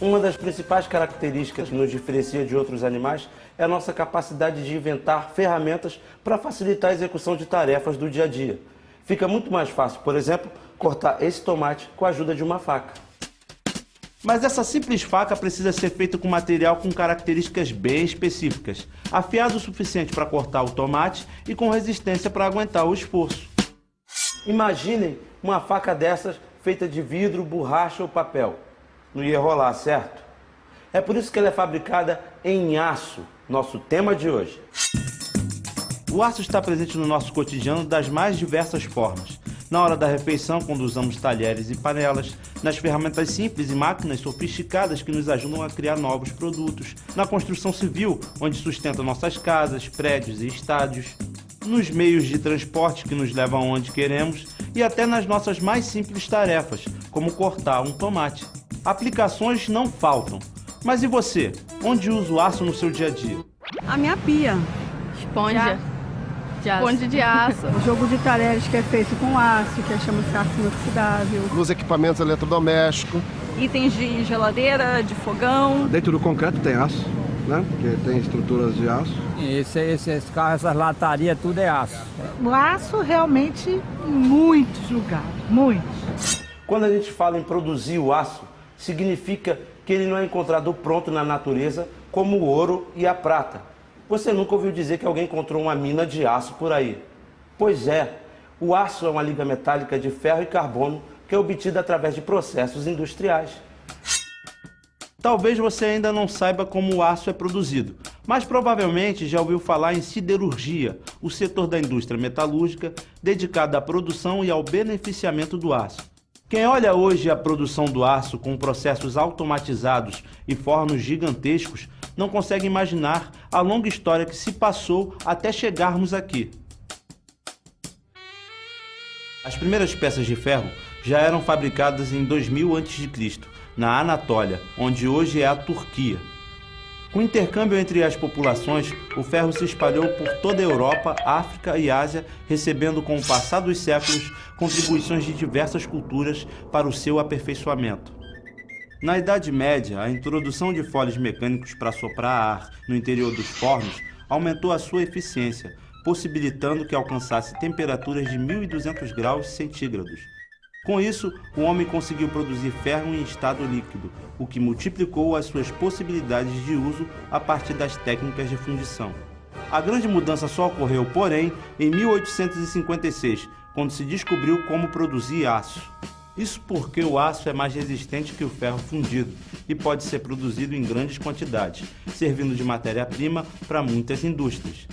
Uma das principais características que nos diferencia de outros animais é a nossa capacidade de inventar ferramentas para facilitar a execução de tarefas do dia a dia. Fica muito mais fácil, por exemplo, cortar esse tomate com a ajuda de uma faca. Mas essa simples faca precisa ser feita com material com características bem específicas, afiado o suficiente para cortar o tomate e com resistência para aguentar o esforço. Imaginem uma faca dessas feita de vidro, borracha ou papel. Não ia rolar, certo? É por isso que ela é fabricada em aço, nosso tema de hoje. O aço está presente no nosso cotidiano das mais diversas formas. Na hora da refeição, quando usamos talheres e panelas, nas ferramentas simples e máquinas sofisticadas que nos ajudam a criar novos produtos, na construção civil, onde sustenta nossas casas, prédios e estádios, nos meios de transporte que nos levam aonde queremos e até nas nossas mais simples tarefas, como cortar um tomate. Aplicações não faltam. Mas e você? Onde usa o aço no seu dia a dia? A minha pia. Esponja. Esponja de aço. O jogo de talheres que é feito com aço, que chama-se aço inoxidável. Nos equipamentos eletrodomésticos. Itens de geladeira, de fogão. Dentro do concreto tem aço, né? Porque tem estruturas de aço. Esse carro, essas latarias, tudo é aço. O aço realmente em muitos lugares, muitos. Quando a gente fala em produzir o aço, significa que ele não é encontrado pronto na natureza como o ouro e a prata. Você nunca ouviu dizer que alguém encontrou uma mina de aço por aí? Pois é, o aço é uma liga metálica de ferro e carbono que é obtida através de processos industriais. Talvez você ainda não saiba como o aço é produzido, mas provavelmente já ouviu falar em siderurgia, o setor da indústria metalúrgica dedicado à produção e ao beneficiamento do aço. Quem olha hoje a produção do aço com processos automatizados e fornos gigantescos não consegue imaginar a longa história que se passou até chegarmos aqui. As primeiras peças de ferro já eram fabricadas em 2000 a.C., na Anatólia, onde hoje é a Turquia. Com o intercâmbio entre as populações, o ferro se espalhou por toda a Europa, África e Ásia, recebendo com o passar dos séculos contribuições de diversas culturas para o seu aperfeiçoamento. Na Idade Média, a introdução de foles mecânicos para soprar ar no interior dos fornos aumentou a sua eficiência, possibilitando que alcançasse temperaturas de 1.200 graus centígrados. Com isso, o homem conseguiu produzir ferro em estado líquido, o que multiplicou as suas possibilidades de uso a partir das técnicas de fundição. A grande mudança só ocorreu, porém, em 1856, quando se descobriu como produzir aço. Isso porque o aço é mais resistente que o ferro fundido e pode ser produzido em grandes quantidades, servindo de matéria-prima para muitas indústrias.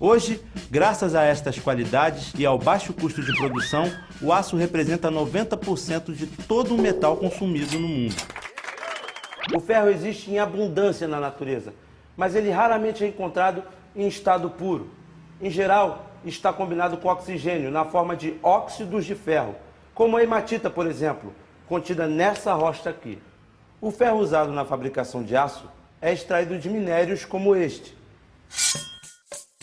Hoje, graças a estas qualidades e ao baixo custo de produção, o aço representa 90% de todo o metal consumido no mundo. O ferro existe em abundância na natureza, mas ele raramente é encontrado em estado puro. Em geral, está combinado com oxigênio na forma de óxidos de ferro, como a hematita, por exemplo, contida nessa rocha aqui. O ferro usado na fabricação de aço é extraído de minérios como este.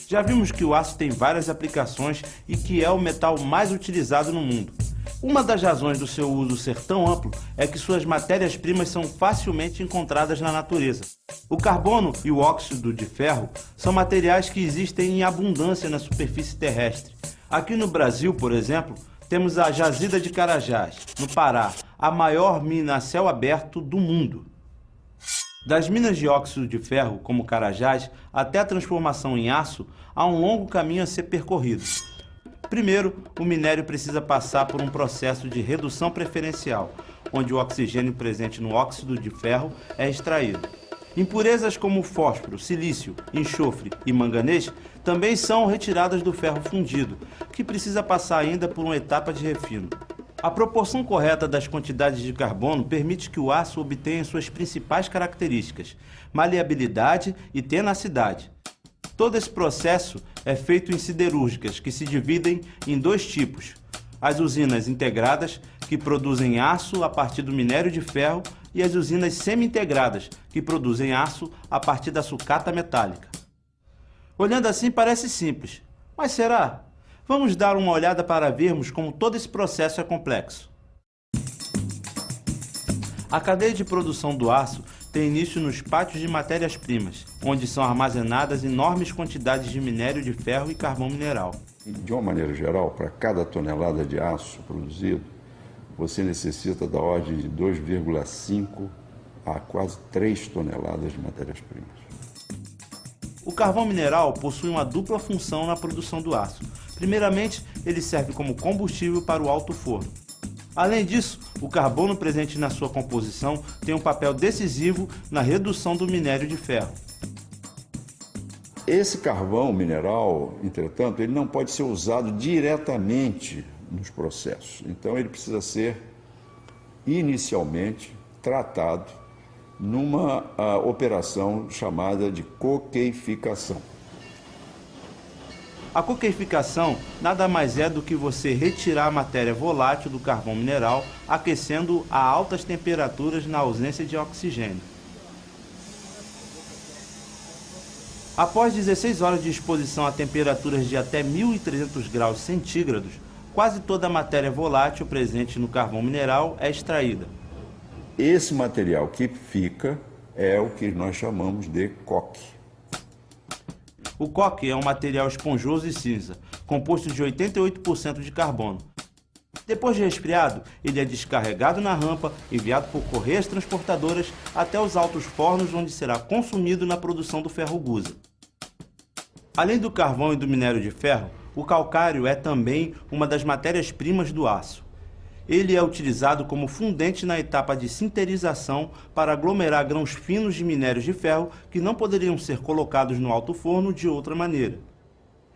Já vimos que o aço tem várias aplicações e que é o metal mais utilizado no mundo. Uma das razões do seu uso ser tão amplo é que suas matérias-primas são facilmente encontradas na natureza. O carbono e o óxido de ferro são materiais que existem em abundância na superfície terrestre. Aqui no Brasil, por exemplo, temos a Jazida de Carajás, no Pará, a maior mina a céu aberto do mundo. Das minas de óxido de ferro, como Carajás, até a transformação em aço, há um longo caminho a ser percorrido. Primeiro, o minério precisa passar por um processo de redução preferencial, onde o oxigênio presente no óxido de ferro é extraído. Impurezas como fósforo, silício, enxofre e manganês também são retiradas do ferro fundido, que precisa passar ainda por uma etapa de refino. A proporção correta das quantidades de carbono permite que o aço obtenha suas principais características, maleabilidade e tenacidade. Todo esse processo é feito em siderúrgicas, que se dividem em dois tipos: as usinas integradas, que produzem aço a partir do minério de ferro, e as usinas semi-integradas, que produzem aço a partir da sucata metálica. Olhando assim parece simples, mas será? Vamos dar uma olhada para vermos como todo esse processo é complexo. A cadeia de produção do aço tem início nos pátios de matérias-primas, onde são armazenadas enormes quantidades de minério de ferro e carvão mineral. De uma maneira geral, para cada tonelada de aço produzido, você necessita da ordem de 2,5 a quase 3 toneladas de matérias-primas. O carvão mineral possui uma dupla função na produção do aço. Primeiramente, ele serve como combustível para o alto forno. Além disso, o carbono presente na sua composição tem um papel decisivo na redução do minério de ferro. Esse carvão mineral, entretanto, ele não pode ser usado diretamente nos processos. Então, ele precisa ser inicialmente tratado numa operação chamada de coqueificação. A coqueificação nada mais é do que você retirar a matéria volátil do carvão mineral, aquecendo a altas temperaturas na ausência de oxigênio. Após 16 horas de exposição a temperaturas de até 1.300 graus centígrados, quase toda a matéria volátil presente no carvão mineral é extraída. Esse material que fica é o que nós chamamos de coque. O coque é um material esponjoso e cinza, composto de 88% de carbono. Depois de resfriado, ele é descarregado na rampa, enviado por correias transportadoras até os altos fornos, onde será consumido na produção do ferro gusa. Além do carvão e do minério de ferro, o calcário é também uma das matérias-primas do aço. Ele é utilizado como fundente na etapa de sinterização para aglomerar grãos finos de minérios de ferro que não poderiam ser colocados no alto forno de outra maneira.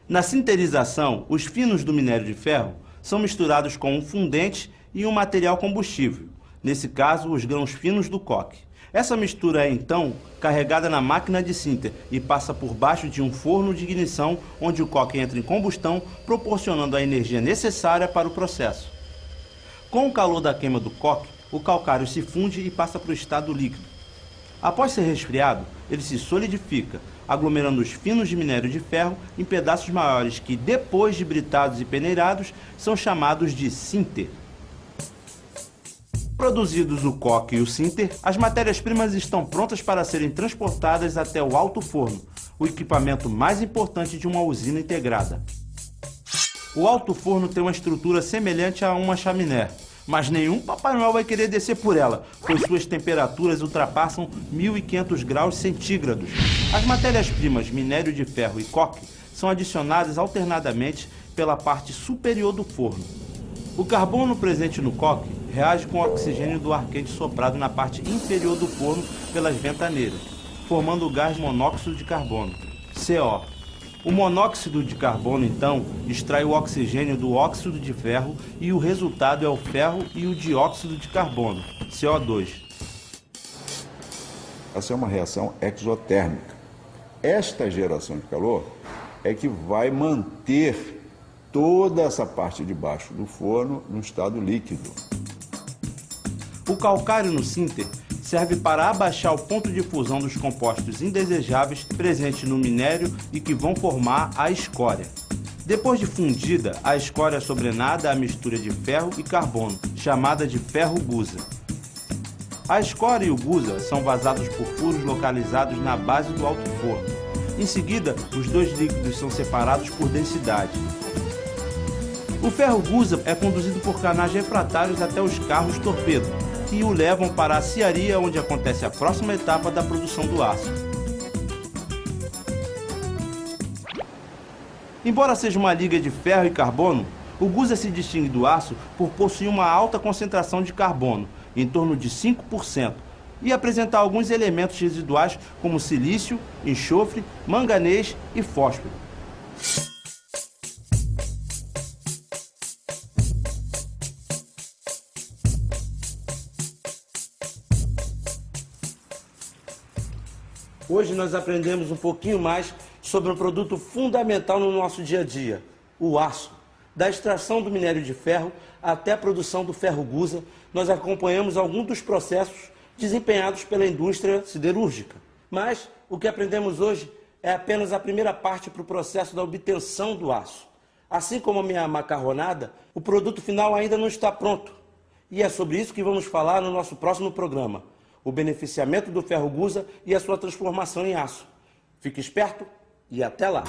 Na sinterização, os finos do minério de ferro são misturados com um fundente e um material combustível, nesse caso, os grãos finos do coque. Essa mistura é, então, carregada na máquina de sinter e passa por baixo de um forno de ignição, onde o coque entra em combustão, proporcionando a energia necessária para o processo. Com o calor da queima do coque, o calcário se funde e passa para o estado líquido. Após ser resfriado, ele se solidifica, aglomerando os finos de minério de ferro em pedaços maiores que, depois de britados e peneirados, são chamados de sinter. Produzidos o coque e o sinter, as matérias-primas estão prontas para serem transportadas até o alto forno, o equipamento mais importante de uma usina integrada. O alto forno tem uma estrutura semelhante a uma chaminé, mas nenhum Papai Noel vai querer descer por ela, pois suas temperaturas ultrapassam 1.500 graus centígrados. As matérias-primas, minério de ferro e coque, são adicionadas alternadamente pela parte superior do forno. O carbono presente no coque reage com o oxigênio do ar quente soprado na parte inferior do forno pelas ventaneiras, formando o gás monóxido de carbono, CO. O monóxido de carbono, então, extrai o oxigênio do óxido de ferro e o resultado é o ferro e o dióxido de carbono, CO2. Essa é uma reação exotérmica. Esta geração de calor é que vai manter toda essa parte de baixo do forno no estado líquido. O calcário no sinter serve para abaixar o ponto de fusão dos compostos indesejáveis presentes no minério e que vão formar a escória. Depois de fundida, a escória é sobrenada à mistura de ferro e carbono, chamada de ferro gusa. A escória e o gusa são vazados por furos localizados na base do alto forno. Em seguida, os dois líquidos são separados por densidade. O ferro gusa é conduzido por canais refratários até os carros torpedo, e o levam para a aciaria, onde acontece a próxima etapa da produção do aço. Embora seja uma liga de ferro e carbono, o gusa se distingue do aço por possuir uma alta concentração de carbono, em torno de 5%, e apresentar alguns elementos residuais como silício, enxofre, manganês e fósforo. Hoje nós aprendemos um pouquinho mais sobre um produto fundamental no nosso dia a dia, o aço. Da extração do minério de ferro até a produção do ferro gusa, nós acompanhamos alguns dos processos desempenhados pela indústria siderúrgica. Mas o que aprendemos hoje é apenas a primeira parte para o processo da obtenção do aço. Assim como a minha macarronada, o produto final ainda não está pronto. E é sobre isso que vamos falar no nosso próximo programa, o beneficiamento do ferro gusa e a sua transformação em aço. Fique esperto e até lá!